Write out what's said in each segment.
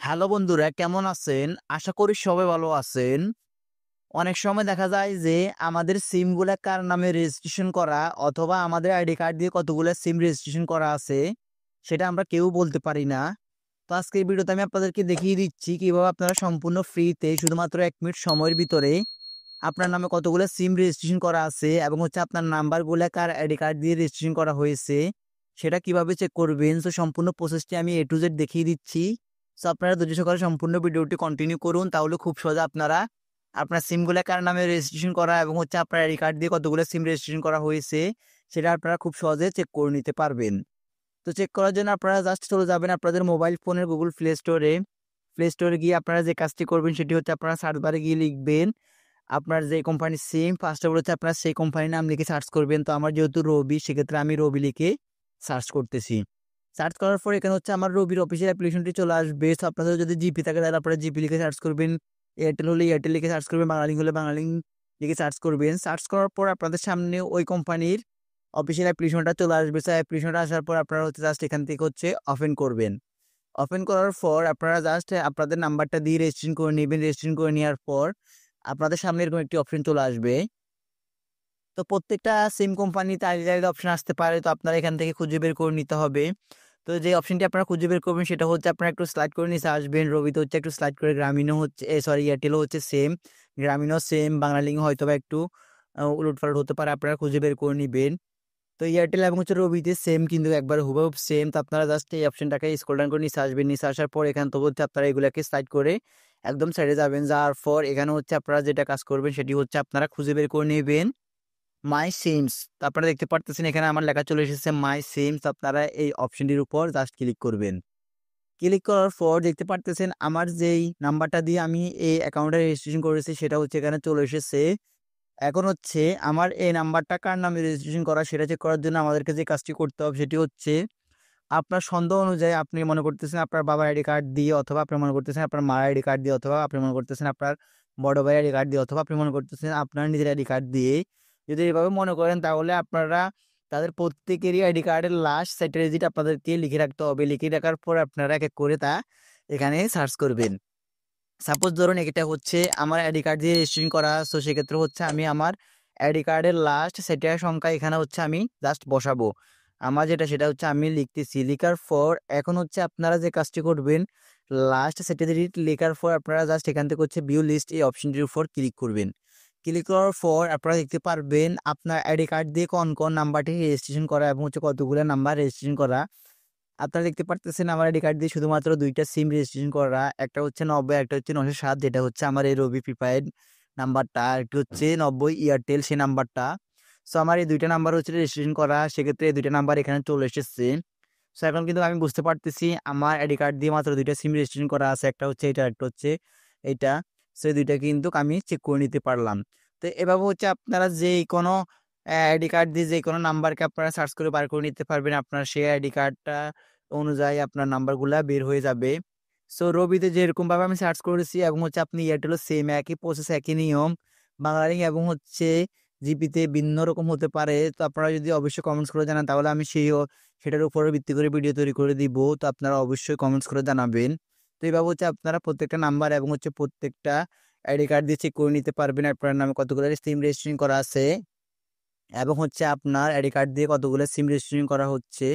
Hello বন্ধুরা, কেমন আছেন? আশা করি সবাই ভালো আছেন। অনেক সময় দেখা যায় যে আমাদের সিমগুলা কার নামে রেজিস্ট্রেশন করা অথবা আমাদের আইডি কার্ড দিয়ে কতগুলা সিম রেজিস্ট্রেশন করা আছে সেটা আমরা কেউ বলতে পারি না। তো আজকের ভিডিওতে আমি আপনাদেরকে দেখিয়ে দিচ্ছি কিভাবে আপনারা সম্পূর্ণ ফ্রিতে শুধুমাত্র ১ মিনিট সময়ের ভিতরে আপনার নামে কতগুলো সিম রেজিস্ট্রেশন করা আছে এবং আপনার নাম্বারগুলা কার আইডি কার্ড দিয়ে রেজিস্ট্রেশন করা হয়েছে সেটা কিভাবে চেক করবেন। সো সম্পূর্ণ প্রসেসটি আমি A to Z দেখিয়ে দিচ্ছি। সো আপনারা ধৈর্য সহকারে সম্পূর্ণ ভিডিওটি কন্টিনিউ করুন, তাহলে খুব সহজে আপনারা আপনার সিমগুলা কার নামে রেজিস্ট্রেশন করা এবং আপনার আইডি কার্ড দিয়ে কতগুলো সিম রেজিস্ট্রেশন করা হয়েছে সেটা আপনারা খুব সহজে চেক করে নিতে পারবেন। তো চেক করার জন্য আপনারা জাস্ট চলে যাবেন আপনাদের মোবাইল ফোনের গুগল প্লে স্টোরে গিয়ে আপনারা যে কাজটি করবেন সেটি হচ্ছে আপনারা সার্চ বারে গিয়ে লিখবেন আপনার যে কোম্পানির সিম, ফার্স্ট অফ অল হচ্ছে আপনার সেই কোম্পানির নাম লিখে সার্চ করবেন। তো আমার যেহেতু রবি, সেক্ষেত্রে আমি রবি লিখে সার্চ করতেছি। সার্চ করার পর এখানে হচ্ছে আমার রবির অফিসিয়াল অ্যাপ্লিকেশনটি চলে আসবে। সো আপনাদের যদি জিপি থাকে তাহলে আপনারা জিপি লিখে সার্চ করবেন, এয়ারটেল হলে এয়ারটেল লিখে সার্চ করবেন, বাংলালিংক হলে বাংলালিংক লিখে সার্চ করবেন। সার্চ করার পর আপনাদের সামনে ওই কোম্পানির অফিসিয়াল অ্যাপ্লিকেশনটা চলে আসবে। সো অ্যাপ্লিকেশনটা আসার পর আপনারা হচ্ছে জাস্ট এখান থেকে হচ্ছে ওপেন করবেন। ওপেন করার পর আপনারা জাস্ট আপনাদের নাম্বারটা দিয়ে রেজিস্ট্রেশন করে নেবেন। রেজিস্ট্রেশন করে নেওয়ার পর আপনাদের সামনে এরকম একটি অপশন চলে আসবে। তো প্রত্যেকটা সিম কোম্পানিতে আলাদা আলাদা অপশন আসতে পারে। তো আপনারা এখান থেকে খুঁজে বের করে নিতে হবে। তো যে অপশনটি আপনারা খুঁজে বের করবেন সেটা হচ্ছে আপনারা একটু স্লাইড করে নিচে আসবেন। রবিতে হচ্ছে একটু স্লাইড করে গ্রামীণও হচ্ছে এয়ারটেলও হচ্ছে সেম, গ্রামীণও সেম, বাংলালিংক হয়তোবা একটু উলটপালট হতে পারে। আপনারা খুঁজে বের করে নিবেন। তো এয়ারটেল এবং হচ্ছে রবিতে সেম, কিন্তু একবার হুবহু সেম। তো আপনারা জাস্ট এই অপশনটাকে স্ক্রল ডাউন করে নিচে আসবেন। নিচে আসার পর এখান থেকে হচ্ছে আপনারা এগুলাকে স্লাইড করে একদম সাইডে যাবেন। যাওয়ার পর এখানে হচ্ছে আপনারা যেটা কাজ করবেন সেটি হচ্ছে আপনারা খুঁজে বের করে নেবেন মাই সিমস। তো আপনারা দেখতে পারতেছেন এখানে আমার লেখা চলে এসেছে মাই সিমস। আপনারা এই অপশনটির উপর জাস্ট ক্লিক করবেন। ক্লিক করার পর দেখতে পারতেছেন আমার যেই নাম্বারটা দিয়ে আমি এই অ্যাকাউন্টে রেজিস্ট্রেশন করেছি সেটা হচ্ছে এখানে চলে এসেছে। এখন হচ্ছে আমার এই নাম্বারটা কার নামে রেজিস্ট্রেশন করা সেটা চেক করার জন্য আমাদেরকে যে কাজটি করতে হবে সেটি হচ্ছে আপনার সন্দেহ অনুযায়ী আপনি মনে করতেছেন আপনার বাবার আইডি কার্ড দিয়ে, অথবা আপনি মনে করতেছেন আপনার মার আইডি কার্ড দিয়ে, অথবা আপনি মনে করতেছেন আপনার বড় ভাই আইডি কার্ড দিয়ে, অথবা আপনি মনে করতেছেন আপনার নিজের আইডি কার্ড দিয়ে। যদি এভাবে মনে করেন তাহলে আপনারা তাদের প্রত্যেকেরই আইডি কার্ডের লাস্ট সেটের ডিজিট আপনাদেরকে লিখে রাখতে হবে। লিখে রাখার পর আপনারা এক এক করে তা এখানে সার্চ করবেন। সাপোজ ধরুন এটা হচ্ছে আমার আইডি কার্ড দিয়ে রেজিস্ট্রেশন করা, সো সেক্ষেত্রে হচ্ছে আমি আমার আইডি কার্ডের লাস্ট সেটের সংখ্যা এখানে হচ্ছে আমি জাস্ট বসাবো। আমার যেটা সেটা হচ্ছে আমি লিখতেছি। লিখার পর এখন হচ্ছে আপনারা যে কাজটি করবেন, লাস্ট সেটে লেখার পর আপনারা জাস্ট এখান থেকে হচ্ছে ভিউ লিস্ট এই অপশনটির উপর ক্লিক করবেন। ক্লিক করার পর আপনারা দেখতে পারবেন আপনার আইডি কার্ড দিয়ে কোন কোন নাম্বারটি রেজিস্ট্রেশন করা এবং হচ্ছে কতগুলো নাম্বার রেজিস্ট্রেশন করা। আপনারা দেখতে পারতেছেন আমার আইডি কার্ড দিয়ে শুধুমাত্র ২ টা সিম রেজিস্ট্রেশন করা। একটা হচ্ছে ৯০, একটা হচ্ছে ৯০৭, যেটা হচ্ছে আমার এই রবি প্রিপাইড নাম্বারটা। আরেকটি হচ্ছে ৯০ এয়ারটেল, সেই নাম্বারটা। সো আমার এই ২ টা নাম্বার হচ্ছে রেজিস্ট্রেশন করা। সেক্ষেত্রে এই ২ টা নাম্বার এখানে চলে এসেছে। সো এখন কিন্তু আমি বুঝতে পারতেছি আমার আইডি কার্ড দিয়ে মাত্র ২ টা সিম রেজিস্ট্রেশন করা আছে। একটা হচ্ছে এটা, একটা হচ্ছে এইটা। সো এই ২ টা কিন্তু আমি চেক করে নিতে পারলাম। তো এভাবে হচ্ছে আপনারা যেকোনো আইডি কার্ড দিয়ে যেকোনো নাম্বারকে আপনারা সার্চ করে বার করে নিতে পারবেন। আপনার সেই আইডি কার্ডটা অনুযায়ী আপনার নাম্বারগুলা বের হয়ে যাবে। সো রবিতে যেরকমভাবে আমি সার্চ করেছি এবং হচ্ছে আপনি এয়ারটেলও সেম একই প্রসেস, একই নিয়ম। বাংলালিংক এবং হচ্ছে জিপিতে ভিন্ন রকম হতে পারে। তো আপনারা যদি অবশ্যই কমেন্টস করে জানান তাহলে আমি সেটার উপরে ভিত্তি করে ভিডিও তৈরি করে দিব। তো আপনারা অবশ্যই কমেন্টস করে জানাবেন। তো এইভাবে হচ্ছে আপনারা প্রত্যেকটা নাম্বার এবং হচ্ছে প্রত্যেকটা আইডি কার্ড দিয়ে চেক করে নিতে পারবেন আপনার নামে কতগুলো সিম রেজিস্ট্রেশন করা আছে এবং হচ্ছে আপনার আইডি কার্ড দিয়ে কতগুলো সিম রেজিস্ট্রেশন করা হচ্ছে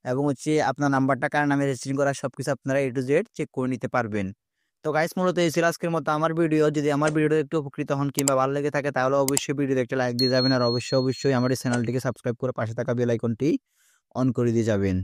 এবং হচ্ছে আপনার নাম্বারটা কার নামে রেজিস্ট্রেশন করা সবকিছু আপনারা A to Z চেক করে নিতে পারবেন। তো গাইস, মূলত এই ছিল আজকের মতো আমার ভিডিও। যদি আমার ভিডিওটা একটু উপকৃত হন কিংবা ভালো লেগে থাকে তাহলে অবশ্যই ভিডিওতে একটা লাইক দিয়ে যাবেন, আর অবশ্যই আমার এই চ্যানেলটিকে সাবস্ক্রাইব করে পাশে থাকা বেল আইকনটি অন করে দিয়ে যাবেন।